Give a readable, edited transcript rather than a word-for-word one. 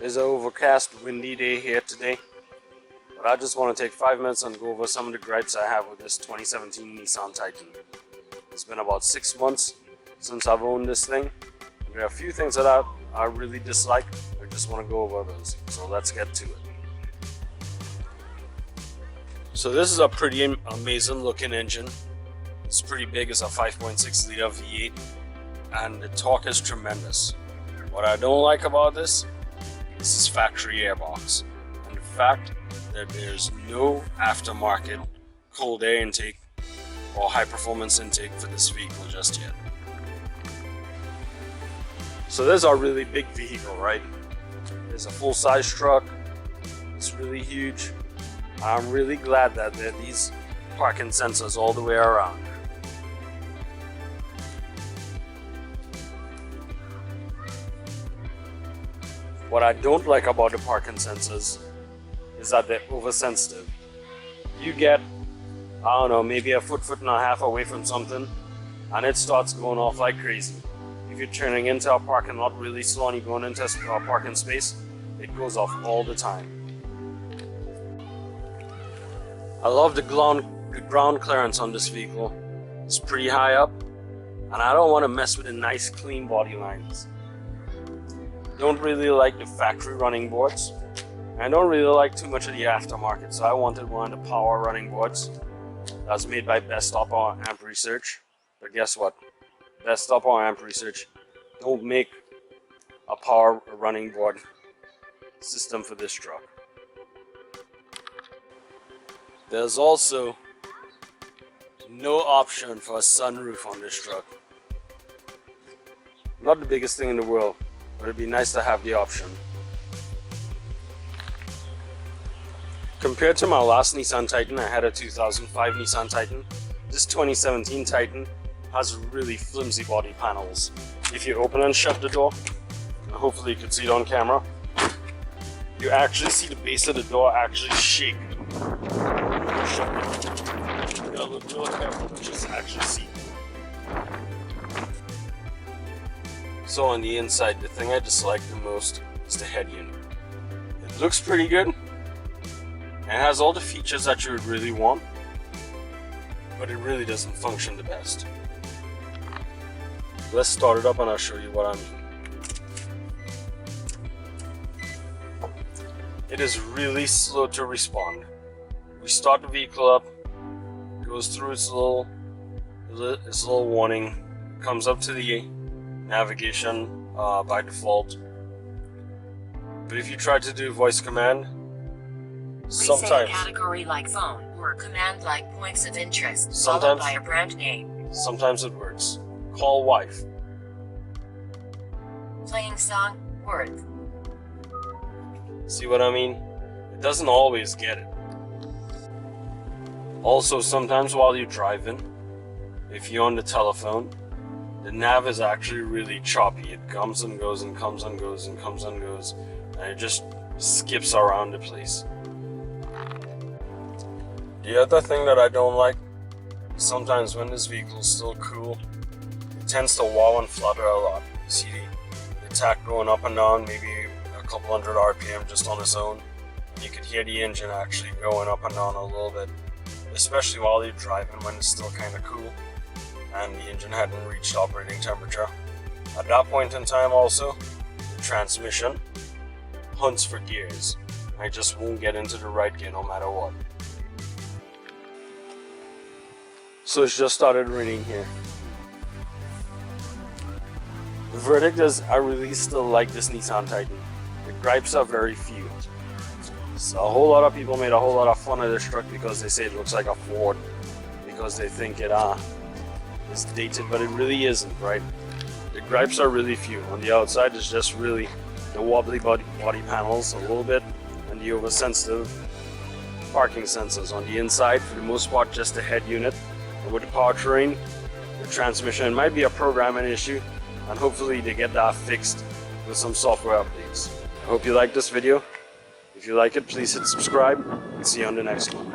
It's an overcast, windy day here today, but I just want to take 5 minutes and go over some of the gripes I have with this 2017 Nissan Titan. It's been about 6 months since I've owned this thing. There are a few things that I really dislike. I just want to go over those, so let's get to it. So this is a pretty amazing looking engine. It's pretty big. It's a 5.6 liter V8 and the torque is tremendous. What I don't like about this is factory airbox and the fact that there's no aftermarket cold air intake or high performance intake for this vehicle just yet. So this is a really big vehicle, right? It's a full-size truck. It's really huge. I'm really glad that there are these parking sensors all the way around. What I don't like about the parking sensors is that they're oversensitive. You get, I don't know, maybe a foot and a half away from something and it starts going off like crazy. If you're turning into a parking lot really slow and you're going into a parking space, it goes off all the time. I love the ground clearance on this vehicle. It's pretty high up and I don't want to mess with the nice clean body lines. Don't really like the factory running boards. I don't really like too much of the aftermarket, so I wanted one of the power running boards. That's made by Best Stop or Amp Research. But guess what? Best Stop or Amp Research don't make a power running board system for this truck. There's also no option for a sunroof on this truck. Not the biggest thing in the world, but it'd be nice to have the option. Compared to my last Nissan Titan, I had a 2005 Nissan Titan. This 2017 Titan has really flimsy body panels. If you open and shut the door, and hopefully you can see it on camera, you actually see the base of the door actually shake. Shut it. You gotta look real careful to just actually see. So on the inside, the thing I dislike the most is the head unit. It looks pretty good. It has all the features that you would really want, but it really doesn't function the best. Let's start it up and I'll show you what I mean. It is really slow to respond. We start the vehicle up, it goes through its little warning, comes up to the navigation by default. But if you try to do voice command, sometimes category like phone or command like points of interest followed by a brand name. Sometimes it works. Call wife. Playing song worth. See what I mean? It doesn't always get it. Also, sometimes while you're driving, if you're on the telephone, the nav is actually really choppy. It comes and goes and comes and goes and comes and goes, and it just skips around the place. The other thing that I don't like, sometimes when this vehicle is still cool, it tends to wow and flutter a lot. You see the tach going up and down, maybe a couple hundred RPM just on its own. And you could hear the engine actually going up and down a little bit, especially while you're driving when it's still kind of cool and the engine hadn't reached operating temperature. At that point in time also, the transmission hunts for gears. I just won't get into the right gear no matter what. So it's just started raining here. The verdict is I really still like this Nissan Titan. The gripes are very few. So a whole lot of people made a whole lot of fun of this truck because they say it looks like a Ford, because they think it's dated, but it really isn't, right? The gripes are really few. On the outside it's just really the wobbly body panels a little bit and the oversensitive parking sensors. On the inside, for the most part, just the head unit. And with the powertrain, the transmission might be a programming issue, and hopefully they get that fixed with some software updates. I hope you like this video. If you like it, please hit subscribe and see you on the next one.